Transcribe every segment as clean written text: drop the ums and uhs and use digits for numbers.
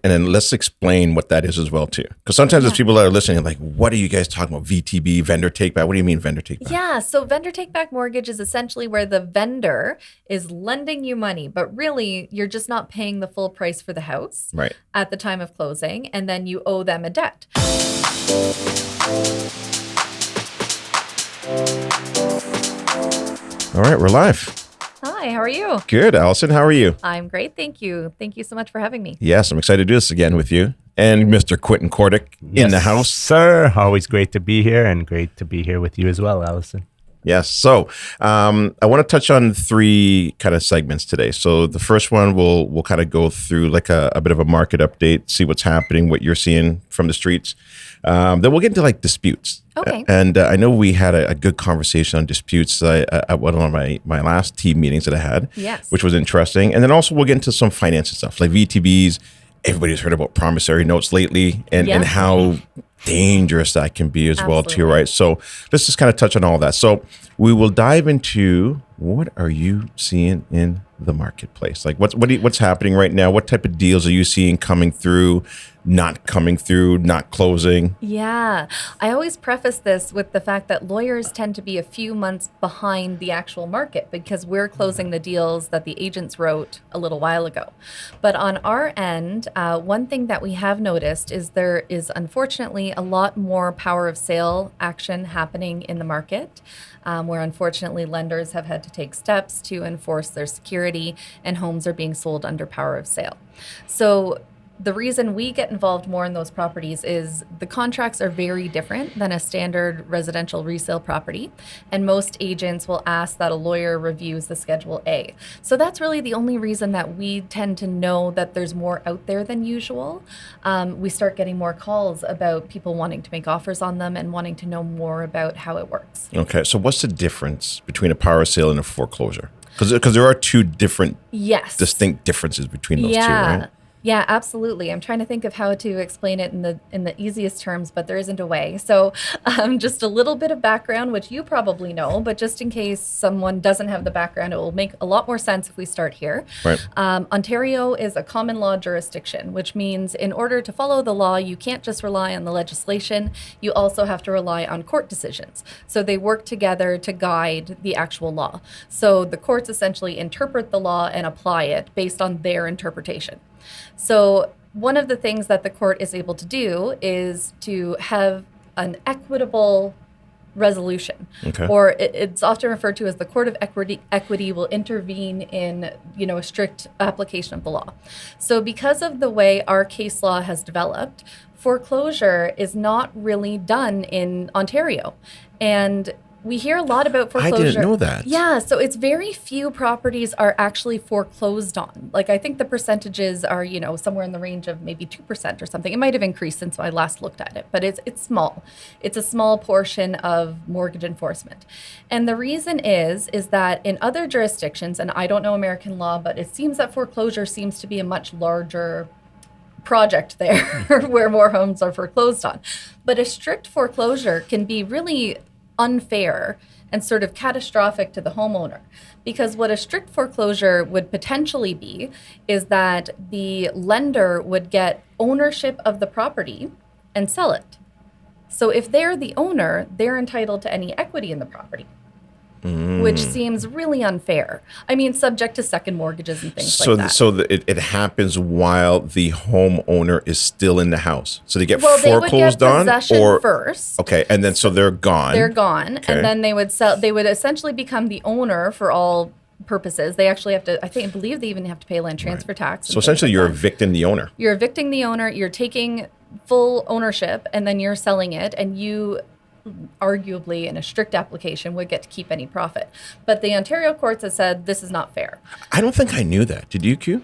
And then let's explain what that is as well too. Because sometimes there's people that are listening like, what are you guys talking about? VTB, vendor take back. What do you mean vendor take back? Yeah, so vendor take back mortgage is essentially where the vendor is lending you money, but really you're just not paying the full price for the house at the time of closing, and then you owe them a debt. All right, we're live. Hi, how are you? Good, Allison. How are you? I'm great, thank you. Thank you so much for having me. Yes, I'm excited to do this again with you. And Mr. Quinton Cordick in the house. Sir, always great to be here, and great to be here with you as well, Allison. Yes. So I want to touch on 3 kind of segments today. So the first one, we'll kind of go through like a bit of a market update, see what's happening, what you're seeing from the streets. Then we'll get into like disputes. Okay. And I know we had a good conversation on disputes at one of my last team meetings that I had, which was interesting. And then also we'll get into some financial stuff like VTBs. Everybody's heard about promissory notes lately and how dangerous that can be as well too, right? So let's just kind of touch on all that. So we will dive into what are you seeing in the marketplace? Like what's happening right now? What type of deals are you seeing coming through, not coming through, not closing? Yeah. I always preface this with the fact that lawyers tend to be a few months behind the actual market because we're closing the deals that the agents wrote a little while ago. But on our end, one thing that we have noticed is there is unfortunately a lot more power of sale action happening in the market, where unfortunately lenders have had to take steps to enforce their security and homes are being sold under power of sale. So the reason we get involved more in those properties is the contracts are very different than a standard residential resale property. And most agents will ask that a lawyer reviews the Schedule A. So that's really the only reason that we tend to know that there's more out there than usual. We start getting more calls about people wanting to make offers on them and wanting to know more about how it works. Okay. So what's the difference between a power of sale and a foreclosure? Because there are 2 different, distinct differences between those 2, right? Yeah, absolutely. I'm trying to think of how to explain it in the easiest terms, but there isn't a way. So just a little bit of background, which you probably know, but just in case someone doesn't have the background, it will make a lot more sense if we start here. Right. Ontario is a common law jurisdiction, which means in order to follow the law, you can't just rely on the legislation. You also have to rely on court decisions. So they work together to guide the actual law. So the courts essentially interpret the law and apply it based on their interpretation. So one of the things that the court is able to do is to have an equitable resolution, or it's often referred to as the court of equity will intervene in, a strict application of the law. So because of the way our case law has developed, foreclosure is not really done in Ontario. And we hear a lot about foreclosure. I didn't know that. Yeah, so it's very few properties are actually foreclosed on. Like I think the percentages are, somewhere in the range of maybe 2% or something. It might have increased since I last looked at it, but it's small. It's a small portion of mortgage enforcement. And the reason is that in other jurisdictions, and I don't know American law, but it seems that foreclosure seems to be a much larger project there where more homes are foreclosed on. But a strict foreclosure can be really unfair and sort of catastrophic to the homeowner. Because what a strict foreclosure would potentially be is that the lender would get ownership of the property and sell it. So if they're the owner, they're entitled to any equity in the property, which seems really unfair. I mean, subject to second mortgages and things like that. So it happens while the homeowner is still in the house. So they get foreclosed foreclosed on, possession first. Okay, and then so they're gone. They're gone, and then they would sell. They would essentially become the owner for all purposes. They actually have to. I believe they even have to pay land transfer tax. So essentially, you're evicting the owner. You're evicting the owner. You're taking full ownership, and then you're selling it, and you arguably in a strict application would get to keep any profit. But the Ontario courts have said this is not fair. I don't think I knew that. Did you, Q?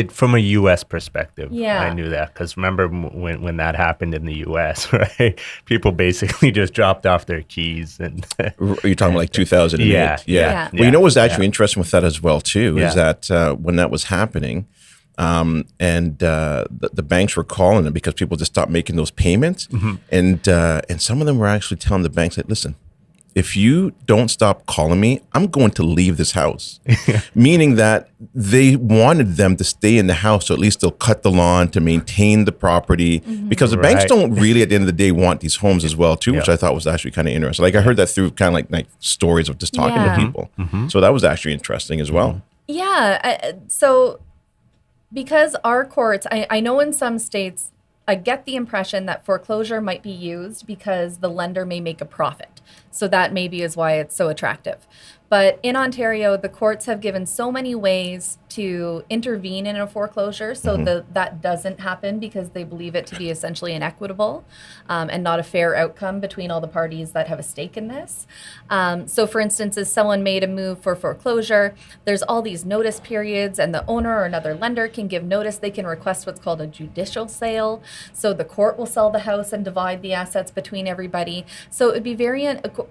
From a U.S. perspective, yeah. I knew that because remember when that happened in the U.S., right? People basically just dropped off their keys. And are you talking like 2008? Yeah. Well, what was actually interesting with that as well, too, is that when that was happening, and the banks were calling them because people just stopped making those payments. And some of them were actually telling the banks that, listen, if you don't stop calling me, I'm going to leave this house. Meaning that they wanted them to stay in the house, so at least they'll cut the lawn to maintain the property, because the banks don't really, at the end of the day, want these homes as well too, which I thought was actually kind of interesting. Like I heard that through kind of like stories of just talking to people. So that was actually interesting as well. Yeah. So because our courts, I know in some states, I get the impression that foreclosure might be used because the lender may make a profit. So that maybe is why it's so attractive. But in Ontario, the courts have given so many ways to intervene in a foreclosure so that doesn't happen, because they believe it to be essentially inequitable and not a fair outcome between all the parties that have a stake in this. So for instance, if someone made a move for foreclosure, there's all these notice periods, and the owner or another lender can give notice. They can request what's called a judicial sale. So the court will sell the house and divide the assets between everybody. So it would be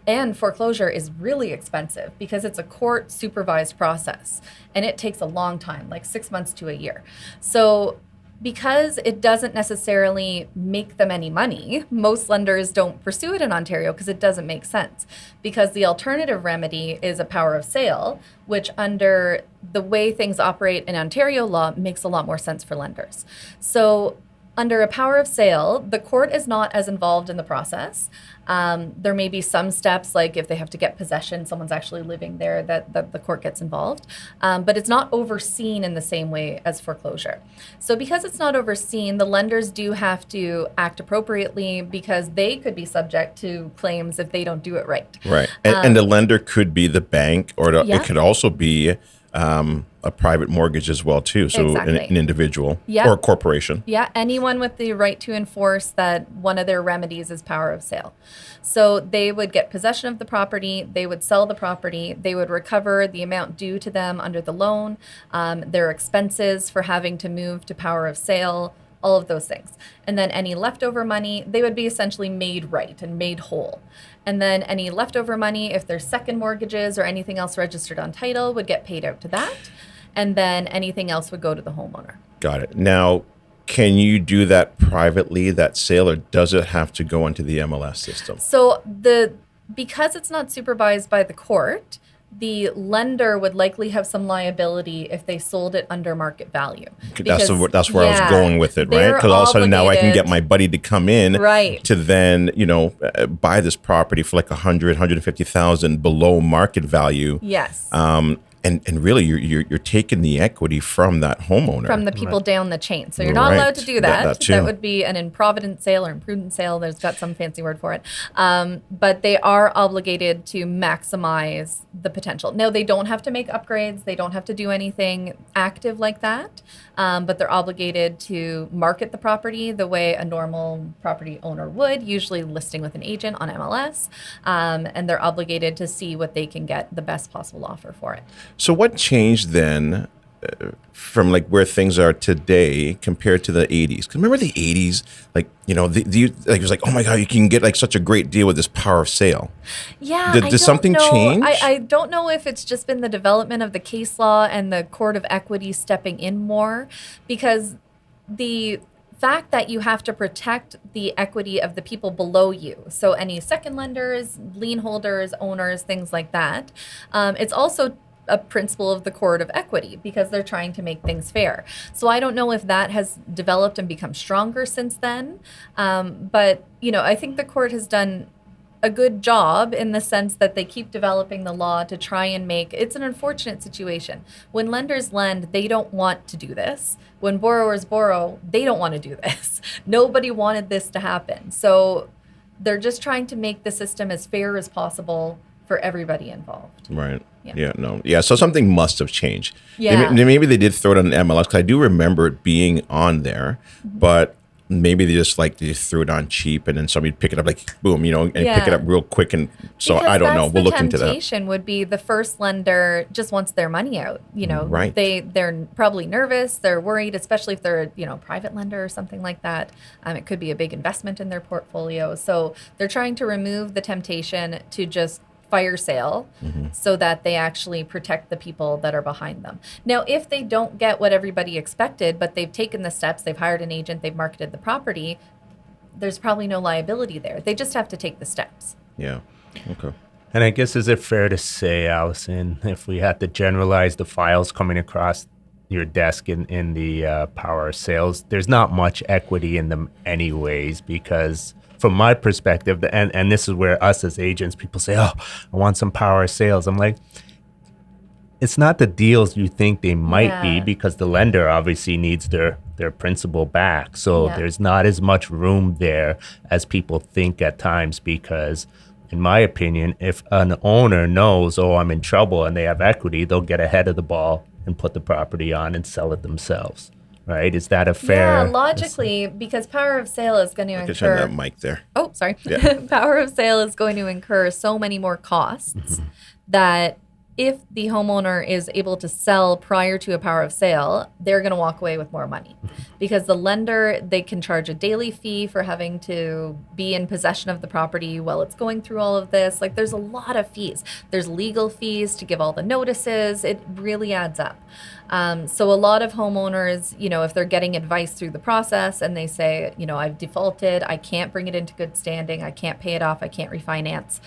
and foreclosure is really expensive because it's a court supervised process, and it takes a long time, like 6 months to a year. So because it doesn't necessarily make them any money, most lenders don't pursue it in Ontario because it doesn't make sense. Because the alternative remedy is a power of sale, which under the way things operate in Ontario law makes a lot more sense for lenders. So under a power of sale, the court is not as involved in the process. There may be some steps, like if they have to get possession, someone's actually living there, that the court gets involved. But it's not overseen in the same way as foreclosure. So because it's not overseen, the lenders do have to act appropriately, because they could be subject to claims if they don't do it right. Right. And the lender could be the bank, or it could also be a private mortgage as well too. So an individual or a corporation. Yeah, anyone with the right to enforce that one of their remedies is power of sale. So they would get possession of the property, they would sell the property, they would recover the amount due to them under the loan, their expenses for having to move to power of sale, all of those things. And then any leftover money, they would be essentially made right and made whole. And then any leftover money, if there's second mortgages or anything else registered on title, would get paid out to that. And then anything else would go to the homeowner. Got it. Now, can you do that privately, that sale, or does it have to go into the MLS system? So because it's not supervised by the court, the lender would likely have some liability if they sold it under market value. That's where I was going with it, right? Because all of a sudden now I can get my buddy to come in to then, buy this property for like $150,000 below market value. Yes. And really, you're taking the equity from that homeowner. From the people down the chain. So you're not allowed to do that. That would be an improvident sale or imprudent sale. There's got some fancy word for it. But they are obligated to maximize the potential. Now, they don't have to make upgrades. They don't have to do anything active like that. But they're obligated to market the property the way a normal property owner would, usually listing with an agent on MLS. And they're obligated to see what they can get the best possible offer for it. So what changed then from like where things are today compared to the 80s? Because remember the 80s, it was like, oh my God, you can get like such a great deal with this power of sale. Yeah. Did something change? I don't know if it's just been the development of the case law and the court of equity stepping in more, because the fact that you have to protect the equity of the people below you, so any second lenders, lien holders, owners, things like that, it's also a principle of the court of equity because they're trying to make things fair. So I don't know if that has developed and become stronger since then. But, I think the court has done a good job in the sense that they keep developing the law to try and it's an unfortunate situation. When lenders lend, they don't want to do this. When borrowers borrow, they don't want to do this. Nobody wanted this to happen. So they're just trying to make the system as fair as possible for everybody involved. Right. Yeah. So something must have changed. Yeah. Maybe they did throw it on the MLS, because I do remember it being on there, but maybe they just threw it on cheap, and then somebody pick it up boom, and pick it up real quick. And so because I don't know. We'll look into that. The temptation would be the first lender just wants their money out. Right. They're probably nervous. They're worried, especially if they're a private lender or something like that. It could be a big investment in their portfolio. So they're trying to remove the temptation to just fire sale so that they actually protect the people that are behind them. Now, if they don't get what everybody expected, but they've taken the steps, they've hired an agent, they've marketed the property, there's probably no liability there. They just have to take the steps. Yeah. Okay. And I guess, is it fair to say, Allison, if we had to generalize the files coming across your desk in the power of sales, there's not much equity in them anyways, because from my perspective, and this is where us as agents, people say, oh, I want some power of sales. I'm like, it's not the deals you think they might be, because the lender obviously needs their principal back. So there's not as much room there as people think at times, because in my opinion, if an owner knows, oh, I'm in trouble and they have equity, they'll get ahead of the ball and put the property on and sell it themselves. Right? Is that a fair? Yeah, logically, because power of sale is going to incur. Turn that mic there. Oh, sorry. Yeah. Power of sale is going to incur so many more costs that if the homeowner is able to sell prior to a power of sale, they're going to walk away with more money, because the lender, they can charge a daily fee for having to be in possession of the property while it's going through all of this. Like, there's a lot of fees. There's legal fees to give all the notices. It really adds up. So a lot of homeowners, if they're getting advice through the process and they say, I've defaulted, I can't bring it into good standing, I can't pay it off, I can't refinance,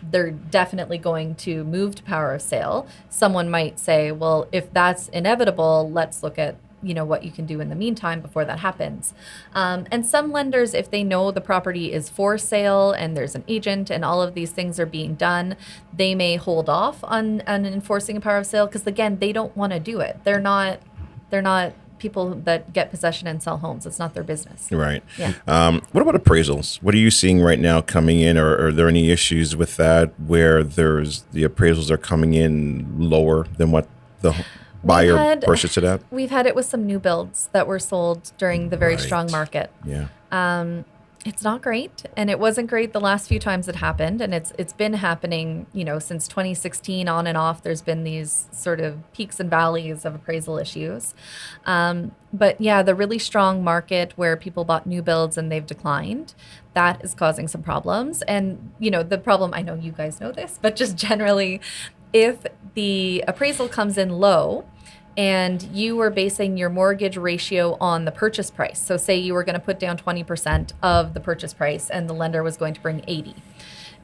they're definitely going to move to power of sale. Someone might say, well, if that's inevitable, let's look at what you can do in the meantime before that happens. And some lenders, if they know the property is for sale and there's an agent and all of these things are being done, they may hold off on enforcing a power of sale, because again, they don't want to do it. They're not people that get possession and sell homes. It's not their business. Right. Yeah. What about appraisals? What are you seeing right now coming in, or are there any issues with that where the appraisals are coming in lower than what the buyer purchased it at? We've had it with some new builds that were sold during the very strong market. Yeah. It's not great, and it wasn't great the last few times it happened, and it's been happening, since 2016 on and off. There's been these sort of peaks and valleys of appraisal issues. But yeah, the really strong market where people bought new builds and they've declined, that is causing some problems. And, the problem, I know you guys know this, but just generally, if the appraisal comes in low and you were basing your mortgage ratio on the purchase price, so say you were going to put down 20% of the purchase price and the lender was going to bring 80,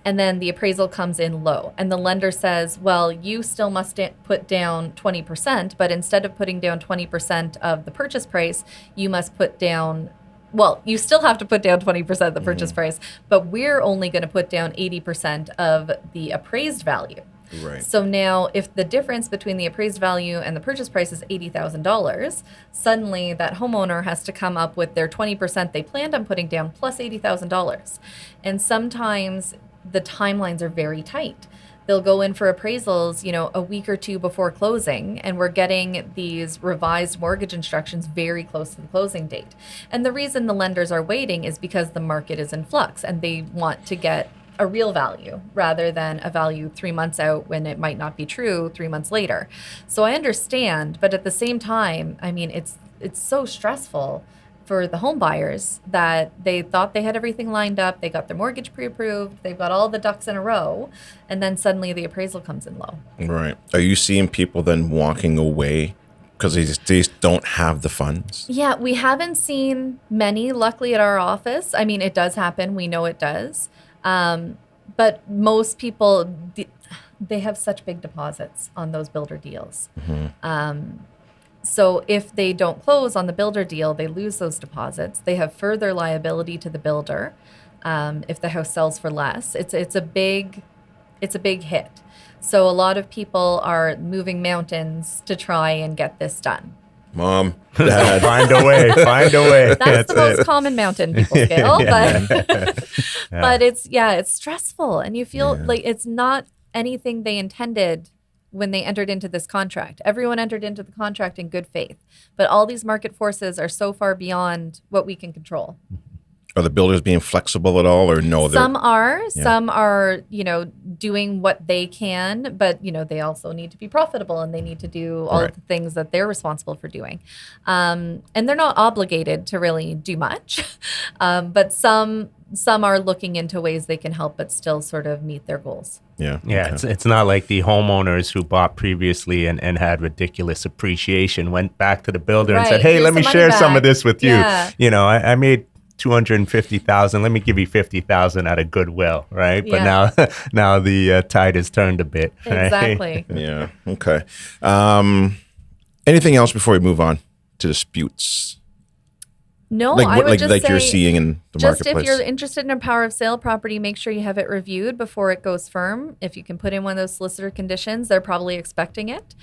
and then the appraisal comes in low and the lender says, well, you still must put down 20%, but instead of putting down 20% of the purchase price, you must put down, well, you still have to put down 20% of the purchase price, but we're only going to put down 80% of the appraised value. Right. So now if the difference between the appraised value and the purchase price is $80,000, suddenly that homeowner has to come up with their 20% they planned on putting down plus $80,000. And sometimes the timelines are very tight. They'll go in for appraisals, a week or two before closing, and we're getting these revised mortgage instructions very close to the closing date. And the reason the lenders are waiting is because the market is in flux and they want to get a real value rather than a value 3 months out when it might not be true 3 months later. So I understand, but at the same time, I mean, it's so stressful for the home buyers that they thought they had everything lined up, they got their mortgage pre-approved, they've got all the ducks in a row, and then suddenly the appraisal comes in low. Right. Are you seeing people then walking away because they just don't have the funds? Yeah, we haven't seen many, luckily, at our office. I mean, it does happen. We know it does. But most people, they have such big deposits on those builder deals. So if they don't close on the builder deal, they lose those deposits. They have further liability to the builder if the house sells for less. It's a big hit. So a lot of people are moving mountains to try and get this done. Mom, Dad, find a way. That's the most common mountain people scale, but it's stressful, and you feel like it's not anything they intended when they entered into this contract. Everyone entered into the contract in good faith, but all these market forces are so far beyond what we can control. Are the builders being flexible at all, or no? Some are, doing what they can, but, they also need to be profitable and they need to do all of the things that they're responsible for doing. And they're not obligated to really do much, but some are looking into ways they can help, but still sort of meet their goals. Yeah. It's not like the homeowners who bought previously and had ridiculous appreciation went back to the builder and said, hey, let me share some of this with you. I made $250,000. Let me give you $50,000 out of goodwill, right? Yeah. But now the tide has turned a bit. Right? Exactly. Yeah. Okay. Anything else before we move on to disputes? No, Like I would just say, you're seeing in the just marketplace. if you're interested in a power of sale property, make sure you have it reviewed before it goes firm. If you can put in one of those solicitor conditions, they're probably expecting it,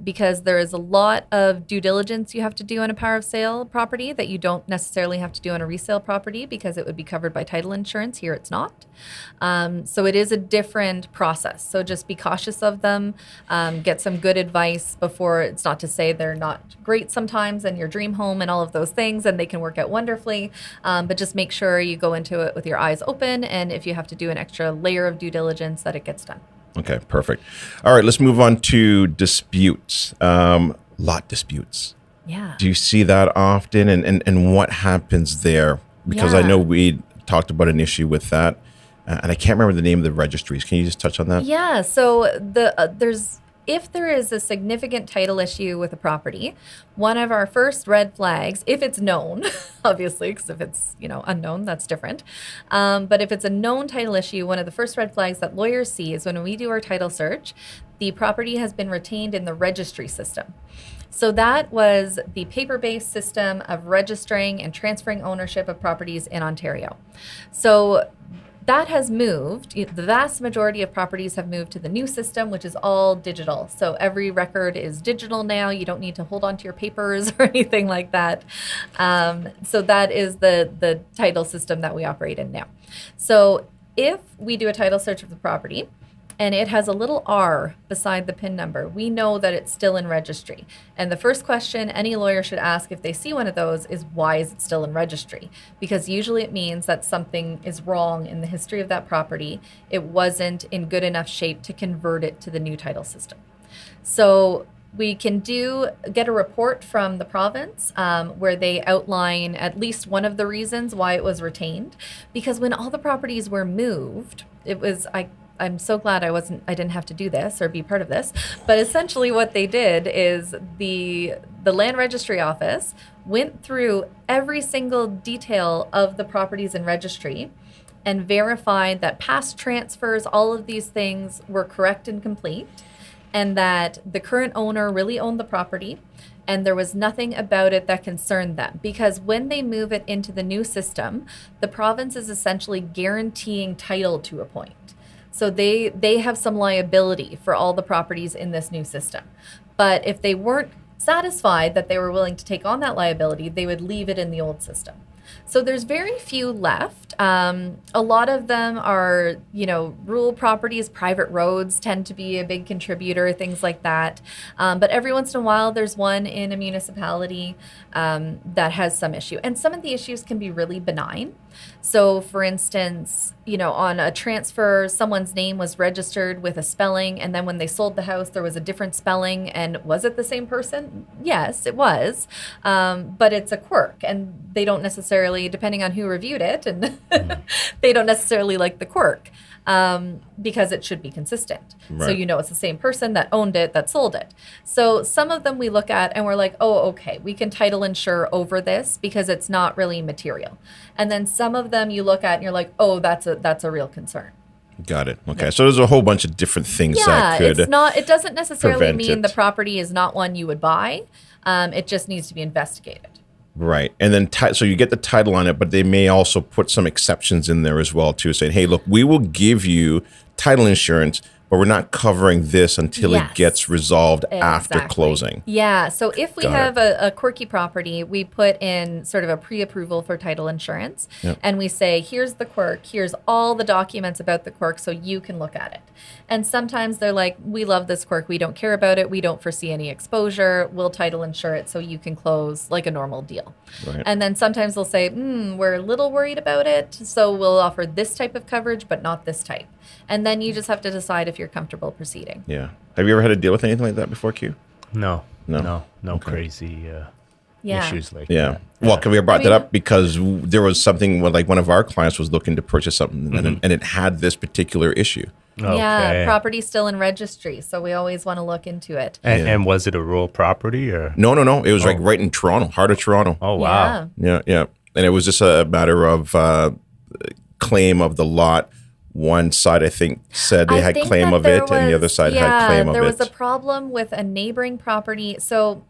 because there is a lot of due diligence you have to do on a power of sale property that you don't necessarily have to do on a resale property because it would be covered by title insurance. Here it's not. So it is a different process. So just be cautious of them. Get some good advice before. It's not to say they're not great sometimes and your dream home and all of those things, and they can work out wonderfully. But just make sure you go into it with your eyes open, and if you have to do an extra layer of due diligence, that it gets done. Okay, perfect. All right, let's move on to disputes. Lot disputes. Yeah. Do you see that often, and what happens there? Because I know we talked about an issue with that, and I can't remember the name of the registries. Can you just touch on that? Yeah. So if there is a significant title issue with a property, one of our first red flags, if it's known, obviously, because if it's unknown, that's different. But if it's a known title issue, one of the first red flags that lawyers see is when we do our title search, the property has been retained in the registry system. So that was the paper-based system of registering and transferring ownership of properties in Ontario. So that has moved. The vast majority of properties have moved to the new system, which is all digital. So every record is digital now. You don't need to hold on to your papers or anything like that. So that is the title system that we operate in now. So if we do a title search of the property, and it has a little R beside the PIN number, we know that it's still in registry. And the first question any lawyer should ask if they see one of those is, why is it still in registry? Because usually it means that something is wrong in the history of that property. It wasn't in good enough shape to convert it to the new title system. So we can get a report from the province where they outline at least one of the reasons why it was retained. Because when all the properties were moved, I'm so glad I didn't have to do this or be part of this. But essentially what they did is the land registry office went through every single detail of the properties in registry and verified that past transfers, all of these things were correct and complete, and that the current owner really owned the property, and there was nothing about it that concerned them. Because when they move it into the new system, the province is essentially guaranteeing title to a point. So they have some liability for all the properties in this new system. But if they weren't satisfied that they were willing to take on that liability, they would leave it in the old system. So there's very few left. A lot of them are, rural properties, private roads tend to be a big contributor, things like that. But every once in a while, there's one in a municipality that has some issue. And some of the issues can be really benign. So for instance, on a transfer, someone's name was registered with a spelling, and then when they sold the house, there was a different spelling. And was it the same person? Yes, it was. But it's a quirk, and they don't necessarily, depending on who reviewed it, and they don't necessarily like the quirk because it should be consistent. Right. So it's the same person that owned it, that sold it. So some of them we look at and we're like, oh, okay, we can title insure over this because it's not really material. And then some of them you look at and you're like, oh, that's a real concern. Got it. Okay. So there's a whole bunch of different things that could it doesn't necessarily mean the property is not one you would buy. It just needs to be investigated. Right. And then, so you get the title on it, but they may also put some exceptions in there as well, too, saying, hey, look, we will give you title insurance, but we're not covering this until it gets resolved after closing. Yeah. So if we have a quirky property, we put in sort of a pre-approval for title insurance. Yep. And we say, here's the quirk. Here's all the documents about the quirk so you can look at it. And sometimes they're like, we love this quirk. We don't care about it. We don't foresee any exposure. We'll title insure it so you can close like a normal deal. Right. And then sometimes they'll say, we're a little worried about it. So we'll offer this type of coverage, but not this type. And then you just have to decide if you're comfortable proceeding. Yeah. Have you ever had to deal with anything like that before, Q? No. Crazy issues like that. Well, we brought that up because there was something like one of our clients was looking to purchase something and it had this particular issue. Okay. Yeah, property's still in registry, so we always want to look into it. And was it a rural property or? No. It was like right in Toronto, heart of Toronto. Oh, wow. Yeah. And it was just a matter of claim of the lot. One side, I think, said they had claim of it, and the other side had claim of it. There was a problem with a neighboring property. So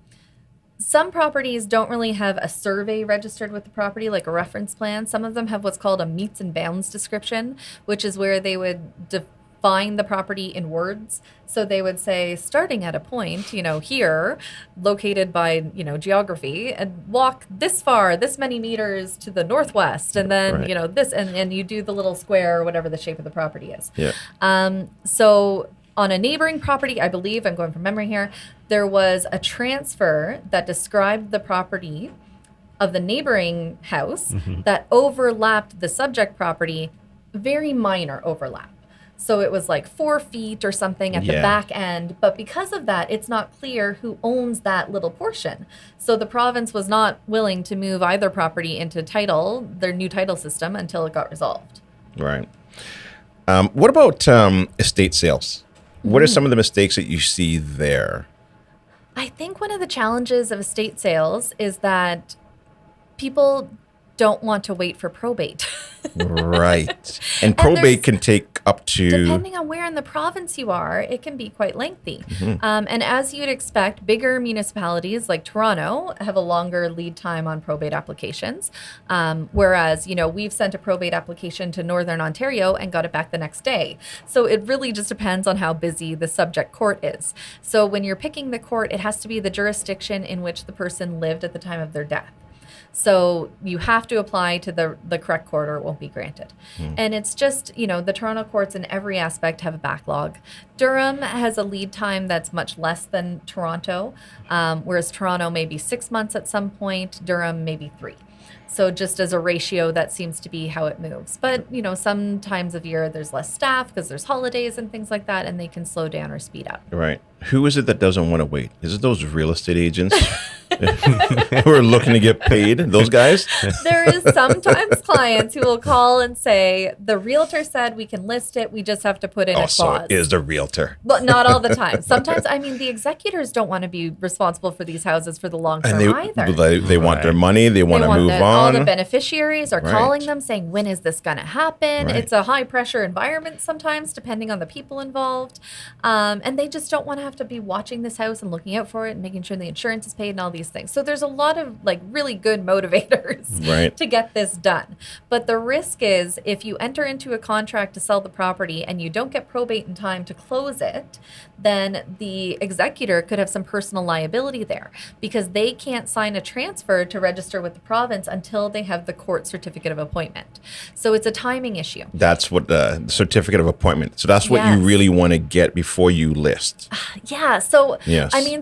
some properties don't really have a survey registered with the property, like a reference plan. Some of them have what's called a meets and bounds description, which is where they would define the property in words. So they would say, starting at a point, here, located by, geography, and walk this far, this many meters to the northwest, and then, this, and you do the little square or whatever the shape of the property is. Yeah. So on a neighboring property, I believe, I'm going from memory here, there was a transfer that described the property of the neighboring house that overlapped the subject property, very minor overlap. So it was like 4 feet or something at the back end. But because of that, it's not clear who owns that little portion. So the province was not willing to move either property into their new title system until it got resolved. Right. What about estate sales? What are some of the mistakes that you see there? I think one of the challenges of estate sales is that people don't want to wait for probate. Right. And probate can take up to... Depending on where in the province you are, it can be quite lengthy. And as you'd expect, bigger municipalities like Toronto have a longer lead time on probate applications. Whereas, we've sent a probate application to Northern Ontario and got it back the next day. So it really just depends on how busy the subject court is. So when you're picking the court, it has to be the jurisdiction in which the person lived at the time of their death. So you have to apply to the correct court or it won't be granted. And it's just, the Toronto courts in every aspect have a backlog. Durham has a lead time that's much less than Toronto, whereas Toronto may be 6 months at some point, Durham maybe 3. So just as a ratio, that seems to be how it moves. But, some times of year there's less staff because there's holidays and things like that, and they can slow down or speed up. Right. Who is it that doesn't want to wait? Is it those real estate agents who are looking to get paid? Those guys? There is sometimes clients who will call and say, the realtor said we can list it. We just have to put in a clause. So it is the realtor. But not all the time. Sometimes, the executors don't want to be responsible for these houses for the long term either. They want their money. They want to move on. All the beneficiaries are calling them saying, when is this going to happen? It's a high pressure environment sometimes, depending on the people involved. And they just don't want to have to be watching this house and looking out for it and making sure the insurance is paid and all these things. So there's a lot of really good motivators to get this done. But the risk is if you enter into a contract to sell the property and you don't get probate in time to close it, then the executor could have some personal liability there because they can't sign a transfer to register with the province until they have the court certificate of appointment. So it's a timing issue. That's what the certificate of appointment. So that's what you really want to get before you list. Yeah. So,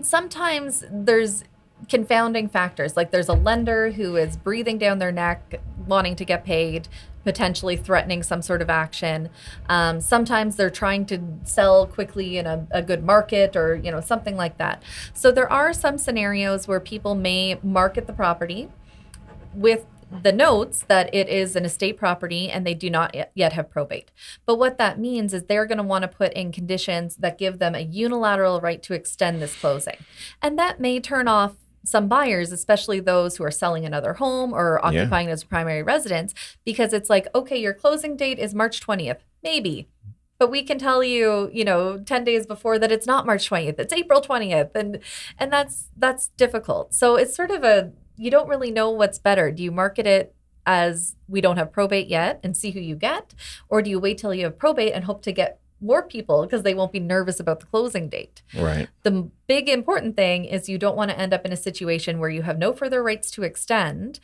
sometimes there's confounding factors. Like there's a lender who is breathing down their neck, wanting to get paid, potentially threatening some sort of action. Sometimes they're trying to sell quickly in a good market or, something like that. So there are some scenarios where people may market the property with the notes that it is an estate property and they do not yet have probate. But what that means is they're going to want to put in conditions that give them a unilateral right to extend this closing. And that may turn off some buyers, especially those who are selling another home or occupying as a primary residence, because it's like, okay, your closing date is March 20th, maybe. But we can tell you, 10 days before that it's not March 20th, it's April 20th. And that's difficult. So it's sort of you don't really know what's better. Do you market it as we don't have probate yet and see who you get? Or do you wait till you have probate and hope to get more people because they won't be nervous about the closing date? Right. The big important thing is you don't want to end up in a situation where you have no further rights to extend.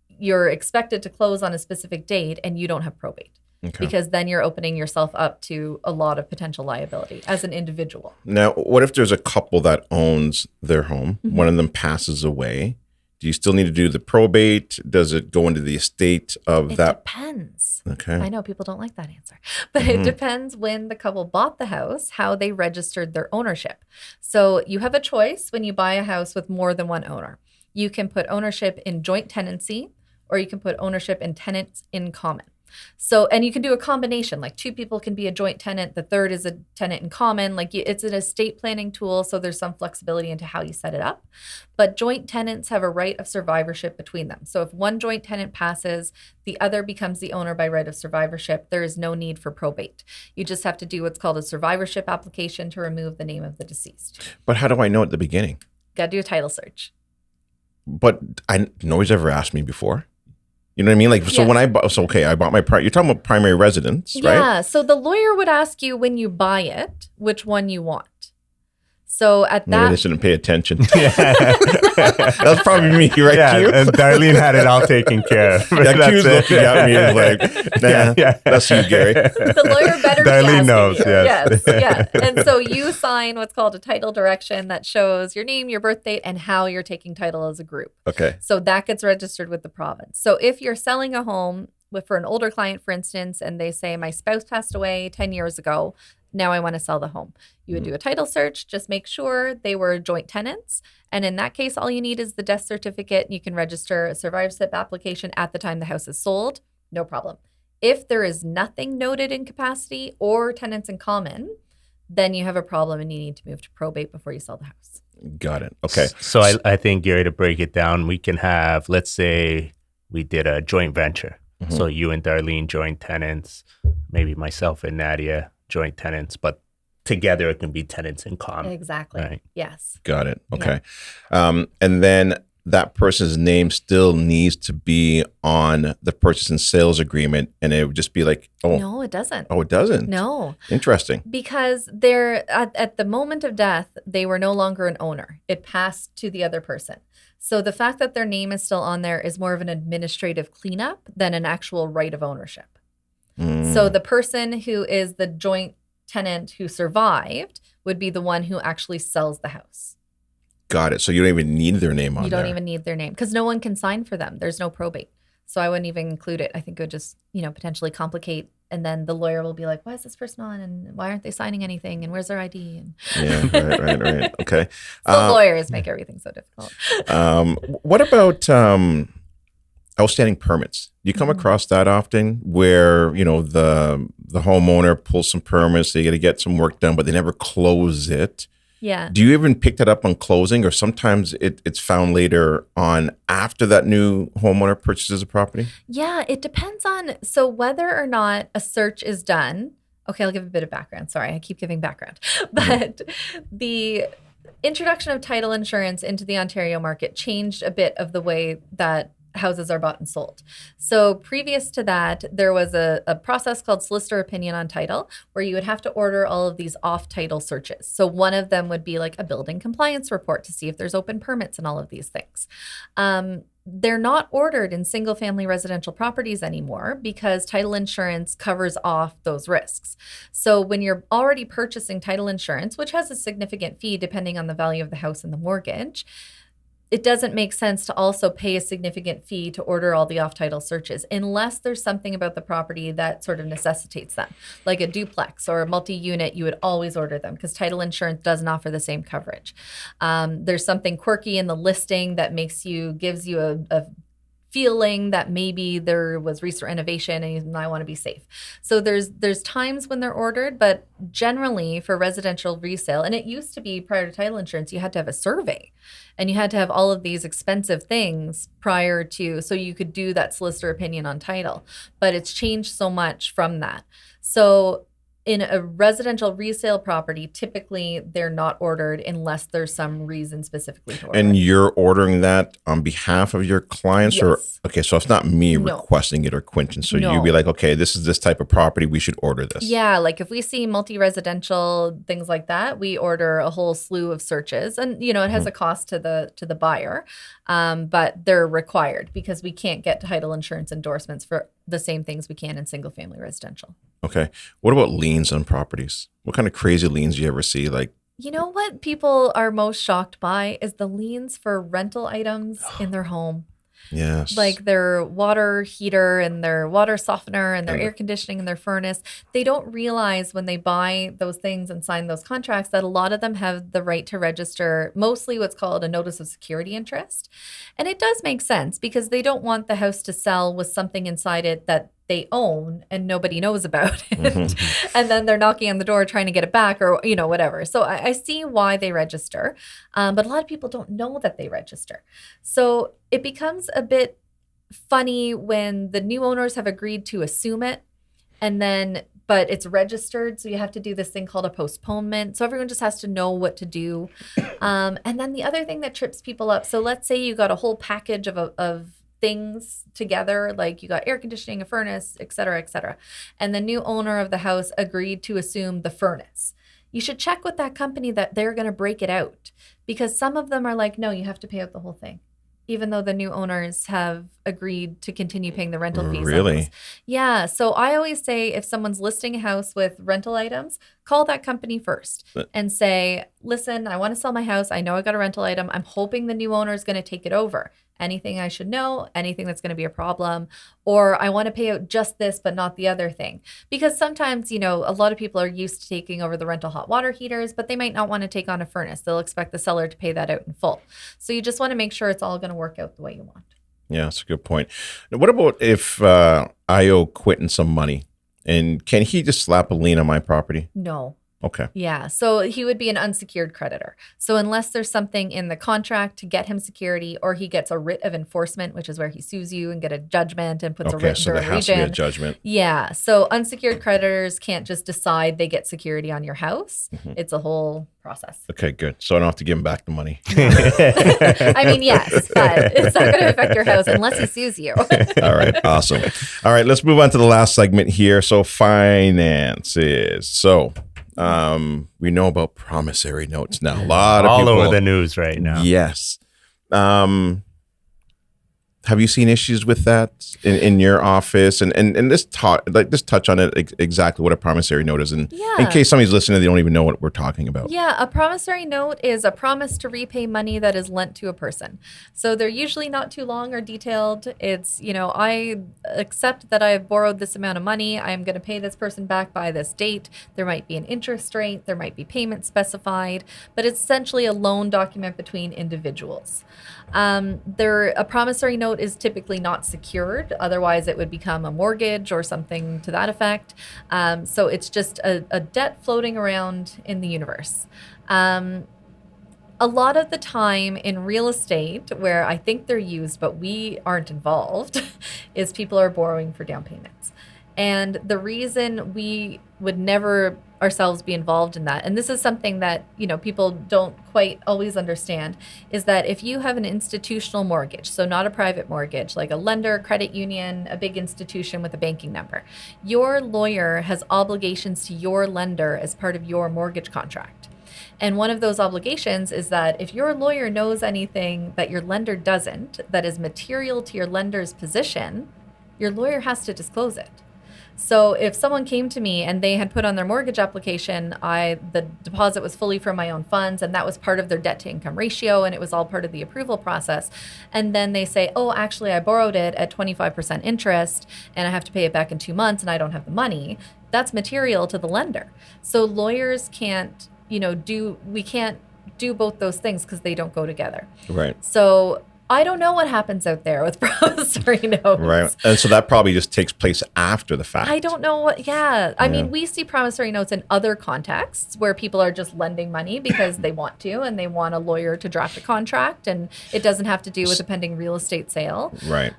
You're expected to close on a specific date and you don't have probate. Okay. Because then you're opening yourself up to a lot of potential liability as an individual. Now, what if there's a couple that owns their home? One of them passes away. Do you still need to do the probate? Does it go into the estate of that? It depends. Okay. I know people don't like that answer. But it depends when the couple bought the house, how they registered their ownership. So you have a choice when you buy a house with more than one owner. You can put ownership in joint tenancy or you can put ownership in tenants in common. So, and you can do a combination, like 2 people can be a joint tenant. The third is a tenant in common. Like it's an estate planning tool. So there's some flexibility into how you set it up. But joint tenants have a right of survivorship between them. So if one joint tenant passes, the other becomes the owner by right of survivorship. There is no need for probate. You just have to do what's called a survivorship application to remove the name of the deceased. But how do I know at the beginning? Got to do a title search. But nobody's ever asked me before. You know what I mean? Like, so when I bought, I bought my, you're talking about primary residence, right? Yeah. So the lawyer would ask you when you buy it, which one you want. So at that, maybe they shouldn't pay attention. That's probably me, right? Yeah, Q? and Darlene had it all taken care of. Yeah, Q's looking at me and like, nah, that's you, Gary. The lawyer better be Darlene asking knows, you. yes. Yeah. And so you sign what's called a title direction that shows your name, your birth date, and how you're taking title as a group. Okay. So that gets registered with the province. So if you're selling a home for an older client, for instance, and they say, my spouse passed away 10 years ago, now I want to sell the home. You would do a title search, just make sure they were joint tenants. And in that case, all you need is the death certificate. You can register a survivorship application at the time the house is sold. No problem. If there is nothing noted in capacity or tenants in common, then you have a problem and you need to move to probate before you sell the house. Got it. Okay. So I think, Gary, to break it down, we can have, let's say we did a joint venture. Mm-hmm. So you and Darlene joint tenants, maybe myself and Nadia joint tenants, but together it can be tenants in common. Exactly. Right? Yes. Got it. Okay. Yeah. And then that person's name still needs to be on the purchase and sales agreement, and it would just be like, no, it doesn't. Oh, it doesn't? No. Interesting. Because they're at the moment of death, they were no longer an owner. It passed to the other person. So the fact that their name is still on there is more of an administrative cleanup than an actual right of ownership. So the person who is the joint tenant who survived would be the one who actually sells the house. Got it. So you don't even need their name on there. You don't even need their name because no one can sign for them. There's no probate. So I wouldn't even include it. I think it would just, potentially complicate. And then the lawyer will be like, why is this person on? And why aren't they signing anything? And where's their ID? And yeah, right. Okay. So lawyers make everything so difficult. What about outstanding permits? Do you come across that often where, the homeowner pulls some permits, they got to get some work done, but they never close it? Yeah. Do you even pick that up on closing, or sometimes it's found later on after that new homeowner purchases a property? Yeah, it depends on, so whether or not a search is done. Okay, I'll give a bit of background. Sorry, I keep giving background. But the introduction of title insurance into the Ontario market changed a bit of the way that houses are bought and sold. So previous to that, there was a process called solicitor opinion on title, where you would have to order all of these off-title searches. So one of them would be like a building compliance report to see if there's open permits and all of these things. They're not ordered in single-family residential properties anymore because title insurance covers off those risks. So when you're already purchasing title insurance, which has a significant fee depending on the value of the house and the mortgage, it doesn't make sense to also pay a significant fee to order all the off-title searches unless there's something about the property that sort of necessitates them. Like a duplex or a multi-unit, you would always order them because title insurance doesn't offer the same coverage. There's something quirky in the listing that gives you a feeling that maybe there was recent renovation and I want to be safe. So there's times when they're ordered, but generally for residential resale, and it used to be prior to title insurance, you had to have a survey and you had to have all of these expensive things prior to, so you could do that solicitor opinion on title, but it's changed so much from that. So in a residential resale property, typically they're not ordered unless there's some reason specifically to order. And you're ordering that on behalf of your clients? Yes. Or okay, so it's not me requesting it or Quinton. So you'd be like, okay, this is this type of property, we should order this. Yeah, like if we see multi-residential, things like that, we order a whole slew of searches. And, it has a cost to the buyer, but they're required because we can't get title insurance endorsements for the same things we can in single-family residential. Okay. What about liens on properties? What kind of crazy liens do you ever see? Like, you know what people are most shocked by is the liens for rental items in their home. Yes. Like their water heater and their water softener and their air conditioning and their furnace. They don't realize when they buy those things and sign those contracts that a lot of them have the right to register mostly what's called a notice of security interest. And it does make sense because they don't want the house to sell with something inside it that they own and nobody knows about it. And then they're knocking on the door trying to get it back or, whatever. So I see why they register. But a lot of people don't know that they register. So it becomes a bit funny when the new owners have agreed to assume it but it's registered. So you have to do this thing called a postponement. So everyone just has to know what to do. And then the other thing that trips people up. So let's say you got a whole package of things together, like you got air conditioning, a furnace, et cetera, and the new owner of the house agreed to assume the furnace. You should check with that company that they're going to break it out, because some of them are like, no, you have to pay out the whole thing, even though the new owners have agreed to continue paying the rental fees. Really? Yeah. So I always say, if someone's listing a house with rental items, call that company first and say, listen, I want to sell my house. I know I got a rental item. I'm hoping the new owner is going to take it over. Anything I should know, anything that's going to be a problem, or I want to pay out just this, but not the other thing. Because sometimes, a lot of people are used to taking over the rental hot water heaters, but they might not want to take on a furnace. They'll expect the seller to pay that out in full. So you just want to make sure it's all going to work out the way you want. Yeah, that's a good point. Now, what about if I owe Quinton some money, and can he just slap a lien on my property? No. Okay. Yeah. So he would be an unsecured creditor. So unless there's something in the contract to get him security, or he gets a writ of enforcement, which is where he sues you and get a judgment and puts a writ so in there has to be a judgment. Yeah. So unsecured creditors can't just decide they get security on your house. It's a whole process. Okay, good. So I don't have to give him back the money. I mean, yes, but it's not going to affect your house unless he sues you. All right. Awesome. All right. Let's move on to the last segment here. So finances. So we know about promissory notes now. A lot of people all over the news right now. Yes. Have you seen issues with that in your office? And just touch on it exactly what a promissory note is, in case somebody's listening, they don't even know what we're talking about. Yeah, a promissory note is a promise to repay money that is lent to a person. So they're usually not too long or detailed. It's, I accept that I have borrowed this amount of money. I'm going to pay this person back by this date. There might be an interest rate. There might be payment specified, but it's essentially a loan document between individuals. A promissory note is typically not secured. Otherwise, it would become a mortgage or something to that effect. So it's just a debt floating around in the universe. A lot of the time in real estate, where I think they're used, but we aren't involved, is people are borrowing for down payments. And the reason we would never ourselves be involved in that, and this is something that people don't quite always understand, is that if you have an institutional mortgage, so not a private mortgage, like a lender, credit union, a big institution with a banking number, your lawyer has obligations to your lender as part of your mortgage contract. And one of those obligations is that if your lawyer knows anything that your lender doesn't, that is material to your lender's position, your lawyer has to disclose it. So if someone came to me and they had put on their mortgage application, the deposit was fully from my own funds, and that was part of their debt to income ratio, and it was all part of the approval process. And then they say, oh, actually, I borrowed it at 25% interest, and I have to pay it back in 2 months, and I don't have the money. That's material to the lender. So lawyers can't, we can't do both those things because they don't go together. Right. So I don't know what happens out there with promissory notes. Right. And so that probably just takes place after the fact. I don't know I mean, we see promissory notes in other contexts where people are just lending money because they want to, and they want a lawyer to draft a contract, and it doesn't have to do with a pending real estate sale. Right.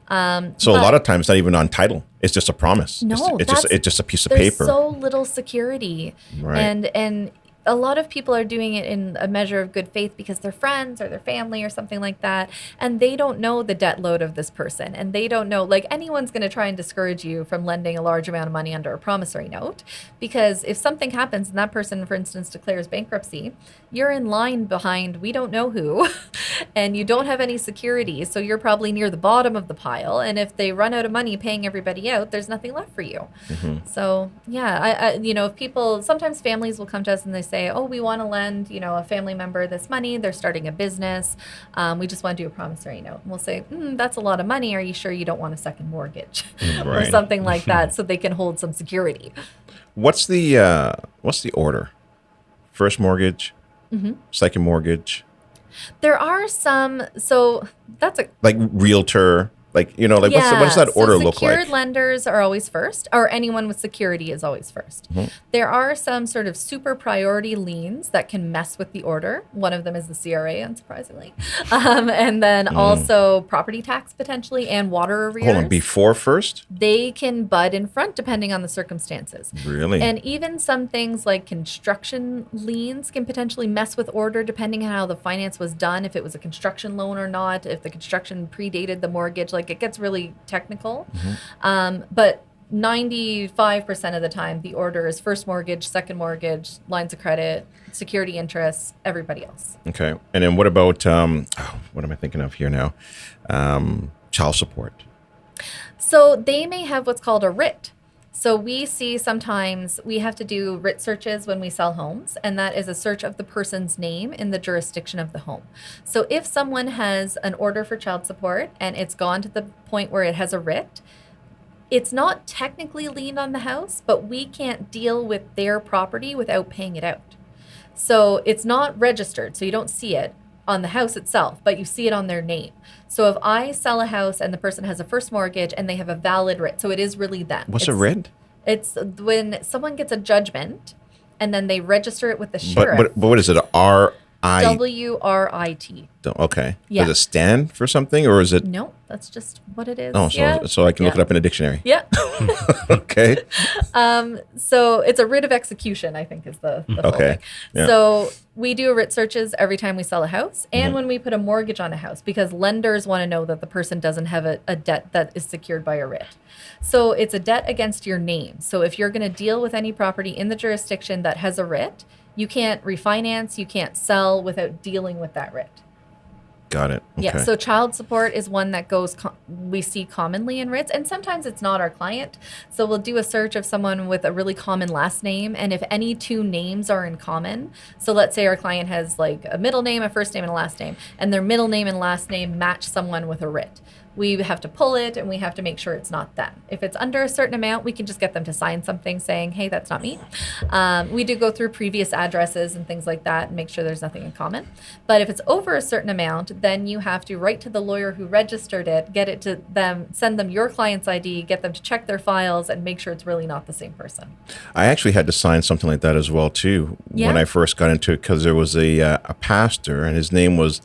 So a lot of times, not even on title. It's just a promise. No, it's just a piece of paper. There's so little security. Right. And a lot of people are doing it in a measure of good faith because they're friends or their family or something like that. And they don't know the debt load of this person. And they don't know, anyone's going to try and discourage you from lending a large amount of money under a promissory note. Because if something happens and that person, for instance, declares bankruptcy, you're in line behind we don't know who, and you don't have any security. So you're probably near the bottom of the pile. And if they run out of money paying everybody out, there's nothing left for you. Mm-hmm. So, yeah, if people, sometimes families will come to us and they say, oh, we want to lend, a family member this money. They're starting a business. We just want to do a promissory note. And we'll say, that's a lot of money. Are you sure you don't want a second mortgage or something like that, so they can hold some security? What's the order? First mortgage, second mortgage. There are some. So that's like realtor. Like, what's that order look like? Secured lenders are always first, or anyone with security is always first. Mm-hmm. There are some sort of super priority liens that can mess with the order. One of them is the CRA, unsurprisingly. And then also property tax potentially and water arrears. Hold on, before first? They can butt in front depending on the circumstances. Really? And even some things like construction liens can potentially mess with order depending on how the finance was done, if it was a construction loan or not, if the construction predated the mortgage. Like, it gets really technical. Mm-hmm. But 95% of the time, the order is first mortgage, second mortgage, lines of credit, security interests, everybody else. Okay. And then what about, what am I thinking of here now? Child support. So they may have what's called a writ. So we see sometimes we have to do writ searches when we sell homes, and that is a search of the person's name in the jurisdiction of the home. So if someone has an order for child support and it's gone to the point where it has a writ, it's not technically liened on the house, but we can't deal with their property without paying it out. So it's not registered, so you don't see it on the house itself, but you see it on their name. So if I sell a house and the person has a first mortgage and they have a valid writ, so it is really them. What's a writ? It's when someone gets a judgment and then they register it with the sheriff. But what is it? WRIT. Okay. Yeah. Does it stand for something, or is it? No, that's just what it is. Oh, so I can look it up in a dictionary. Yeah. Okay. So it's a writ of execution, I think, is the full thing. Yeah. So we do writ searches every time we sell a house and when we put a mortgage on a house, because lenders want to know that the person doesn't have a debt that is secured by a writ. So it's a debt against your name. So if you're going to deal with any property in the jurisdiction that has a writ, you can't refinance, you can't sell without dealing with that writ. Got it. Okay. Yeah, so child support is one that we see commonly in writs, and sometimes it's not our client. So we'll do a search of someone with a really common last name, and if any two names are in common, so let's say our client has like a middle name, a first name, and a last name, and their middle name and last name match someone with a writ. We have to pull it, and we have to make sure it's not them. If it's under a certain amount, we can just get them to sign something saying, hey, that's not me. We do go through previous addresses and things like that and make sure there's nothing in common. But if it's over a certain amount, then you have to write to the lawyer who registered it, get it to them, send them your client's ID, get them to check their files, and make sure it's really not the same person. I actually had to sign something like that as well, too, when I first got into it, because there was a pastor, and his name was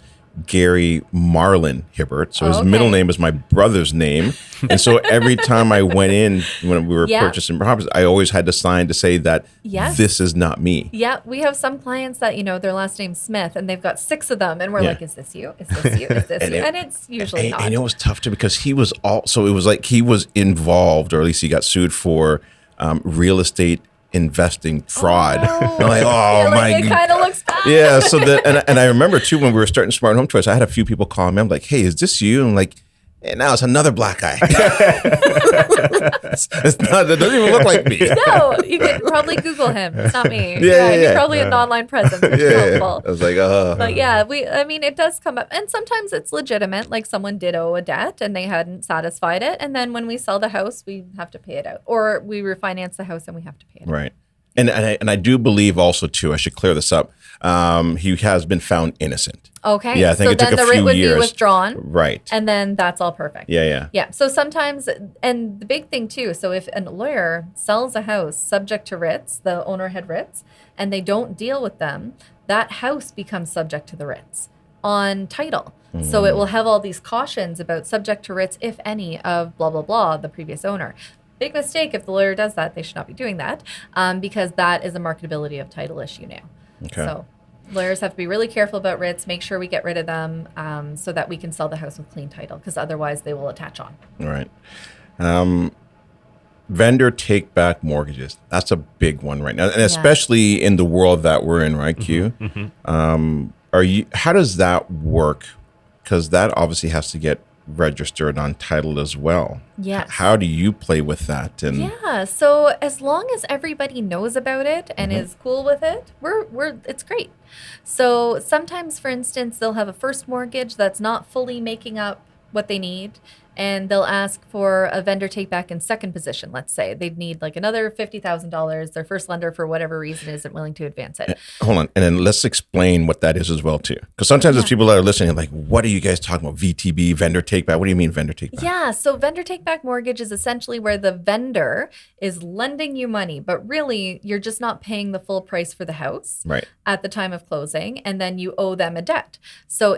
Gary Marlin Hibbert. So his middle name is my brother's name. And so every time I went in, when we were purchasing properties, I always had to sign to say that this is not me. Yeah, we have some clients that, their last name's Smith and they've got 6 of them. And we're like, is this you? Is this you? Is this you? And it's usually not. And it was tough too, because he was so it was like he was involved, or at least he got sued for real estate investing fraud. I'm like, my God. It kind of looks bad. Yeah. So and I remember too, when we were starting Smart Home Choice, I had a few people call me. I'm like, hey, is this you? And I'm like, and now it's another black guy. It's not. It doesn't even look like me. No, you could probably Google him. It's not me. Yeah. He's probably an online presence. Which is helpful. I was like, But yeah, it does come up, and sometimes it's legitimate. Like someone did owe a debt and they hadn't satisfied it, and then when we sell the house, we have to pay it out, or we refinance the house and we have to pay it out. Right. And I do believe also too, I should clear this up. He has been found innocent. Okay. Yeah, I think it took a few years. So then the writ would be withdrawn. Right. And then that's all perfect. Yeah. Yeah. So sometimes, and the big thing too, so if a lawyer sells a house subject to writs, the owner had writs, and they don't deal with them, that house becomes subject to the writs on title. So it will have all these cautions about subject to writs, if any, of blah, blah, blah, the previous owner. Big mistake if the lawyer does that. They should not be doing that, because that is a marketability of title issue now. Okay. So lawyers have to be really careful about writs, make sure we get rid of them so that we can sell the house with clean title, because otherwise they will attach on. All right. Vendor take back mortgages. That's a big one right now. And especially in the world that we're in, right, Q? Mm-hmm. How does that work? Because that obviously has to get registered on title as well. Yes. How do you play with that? So as long as everybody knows about it and is cool with it, it's great. So sometimes, for instance, they'll have a first mortgage that's not fully making up what they need, and they'll ask for a vendor take back in second position. Let's say they'd need like another $50,000. Their first lender, for whatever reason, isn't willing to advance it. Hold on. And then let's explain what that is as well, too. Because sometimes there's people that are listening like, what are you guys talking about? VTB, vendor take back? What do you mean vendor take back? Yeah. So vendor take back mortgage is essentially where the vendor is lending you money, but really you're just not paying the full price for the house at the time of closing. And then you owe them a debt. So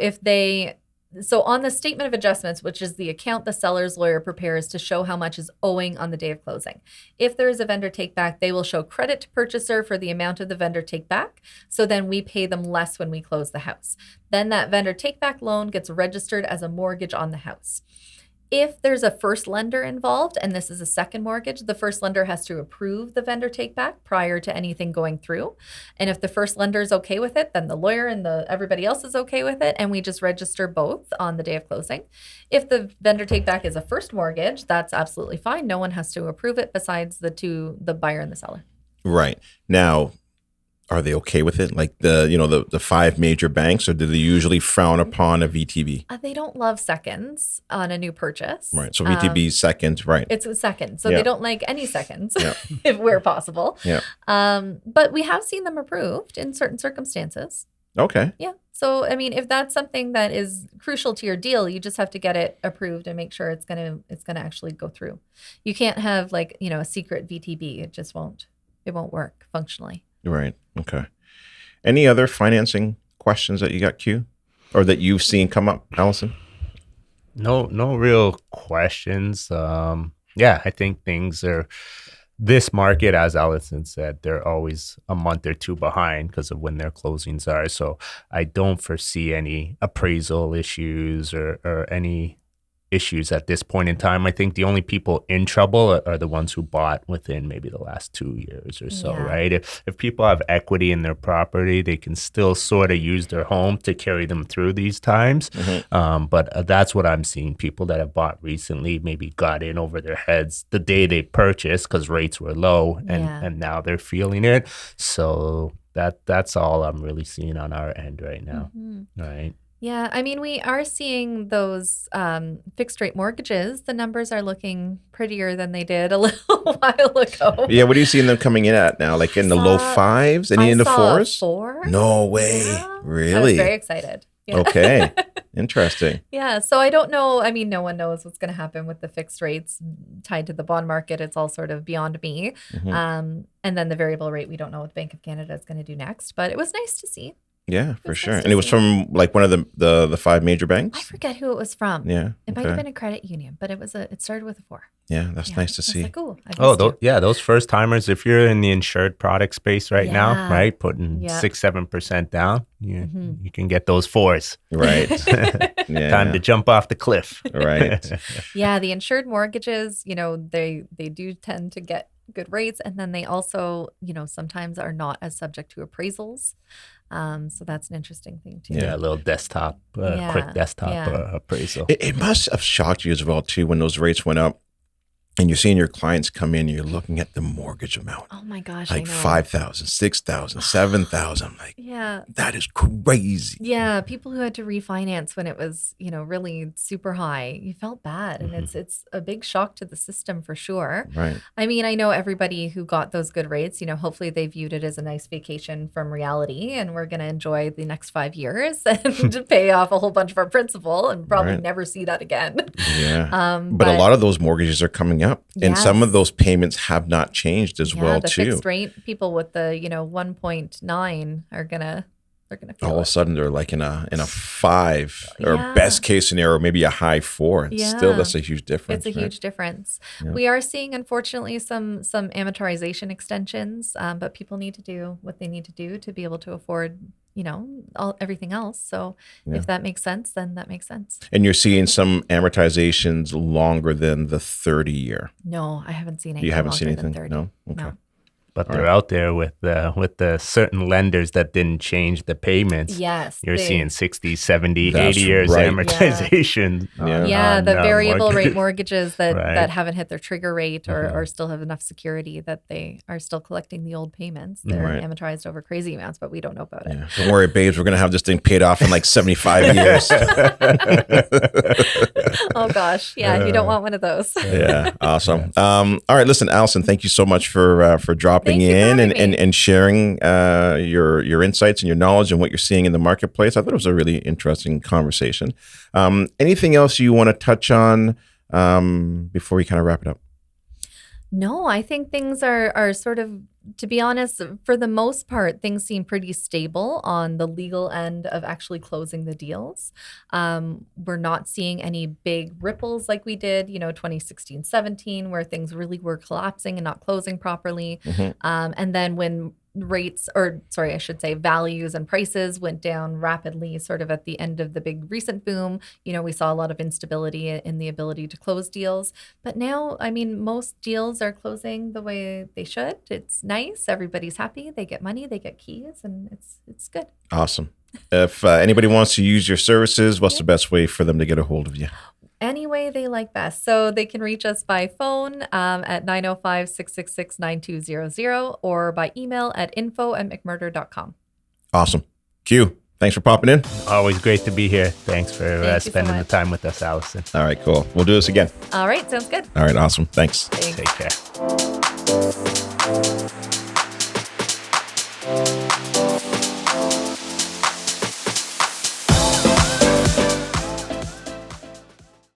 on the statement of adjustments, which is the account the seller's lawyer prepares to show how much is owing on the day of closing, if there is a vendor take back, they will show credit to purchaser for the amount of the vendor take back. So then we pay them less when we close the house. Then that vendor take back loan gets registered as a mortgage on the house. If there's a first lender involved, and this is a second mortgage, the first lender has to approve the vendor take back prior to anything going through. And if the first lender is okay with it, then the lawyer and everybody else is okay with it, and we just register both on the day of closing. If the vendor take back is a first mortgage, that's absolutely fine. No one has to approve it besides the buyer and the seller. Right. Now, are they okay with it? Like the five major banks, or do they usually frown upon a VTB? They don't love seconds on a new purchase. Right. So VTB seconds, right. It's a second. So they don't like any seconds if where possible. Yeah. But we have seen them approved in certain circumstances. Okay. Yeah. So, I mean, if that's something that is crucial to your deal, you just have to get it approved and make sure it's gonna actually go through. You can't have a secret VTB. It just won't work functionally. Right. Okay. Any other financing questions that you got, Q, or that you've seen come up, Allison? No real questions. I think things are, this market, as Allison said, they're always a month or two behind because of when their closings are. So I don't foresee any appraisal issues or any issues at this point in time. I think the only people in trouble are the ones who bought within maybe the last 2 years or so, right? If people have equity in their property, they can still sort of use their home to carry them through these times. But that's what I'm seeing. People that have bought recently maybe got in over their heads the day they purchased because rates were low, and now they're feeling it. So that's all I'm really seeing on our end right now, right? Yeah, I mean, we are seeing those fixed rate mortgages. The numbers are looking prettier than they did a little while ago. Yeah, what are you seeing them coming in at now? Like in the low fives? Any in the fours? 4. No way. Yeah. Really? I was very excited. Yeah. Okay. Interesting. Yeah, so I don't know. I mean, no one knows what's going to happen with the fixed rates tied to the bond market. It's all sort of beyond me. And then the variable rate, we don't know what the Bank of Canada is going to do next. But it was nice to see. Yeah, for sure. And it was from like one of the five major banks? I forget who it was from. Yeah. It might have been a credit union, but it started with a 4. Yeah, that's nice to see. Like, those first timers, if you're in the insured product space right now, right, putting 6-7% down, you can get those 4s. Right. Time to jump off the cliff. Right. Yeah, the insured mortgages, they do tend to get good rates, and then they also, sometimes are not as subject to appraisals. So that's an interesting thing too. Yeah, a little desktop, quick desktop appraisal. It must have shocked you as well too when those rates went up. And you're seeing your clients come in, you're looking at the mortgage amount. Oh my gosh, like I know. 5,000, 6,000, 7,000. Like, that is crazy. Yeah, people who had to refinance when it was, really super high, you felt bad. And it's a big shock to the system for sure. Right. I mean, I know everybody who got those good rates, hopefully they viewed it as a nice vacation from reality, and we're going to enjoy the next 5 years and pay off a whole bunch of our principal and probably never see that again. Yeah. But a lot of those mortgages are coming up, and some of those payments have not changed as well the too. Fixed rate people with the 1.9 are gonna feel all of a sudden they're like in a 5 or best case scenario maybe a high 4. And still that's a huge difference. It's a huge difference. Yeah. We are seeing unfortunately some amortization extensions, but people need to do what they need to do to be able to afford everything else. So if that makes sense, then that makes sense. And you're seeing some amortizations longer than the 30-year. No, I haven't seen anything. You haven't seen anything? No? Okay. No. But they're out there with the certain lenders that didn't change the payments. Yes. You're seeing 60, 70, 80 years amortization. The variable rate mortgages that haven't hit their trigger rate or still have enough security that they are still collecting the old payments. They're amortized over crazy amounts, but we don't know about it. Don't worry, babes. We're going to have this thing paid off in like 75 years. Oh, gosh. Yeah, you don't want one of those. Yeah, awesome. All right, listen, Allison, thank you so much for dropping in and sharing your insights and your knowledge and what you're seeing in the marketplace. I thought it was a really interesting conversation. Anything else you want to touch on before we kind of wrap it up? No, I think things are sort of, to be honest, for the most part, things seem pretty stable on the legal end of actually closing the deals. We're not seeing any big ripples like we did, 2016, 17, where things really were collapsing and not closing properly. And then when values and prices went down rapidly sort of at the end of the big recent boom, we saw a lot of instability in the ability to close deals. But now, most deals are closing the way they should. It's nice. Everybody's happy. They get money, they get keys, and it's good. Awesome. If anybody wants to use your services, what's the best way for them to get a hold of you? Any way they like best. So they can reach us by phone at 905-666-9200 or by email at info@mcmurter.com. Awesome. Q, thanks for popping in. Always great to be here. Thanks for spending the time with us, Allison. All right, cool. We'll do this again. All right, sounds good. All right, awesome. Thanks. Take care.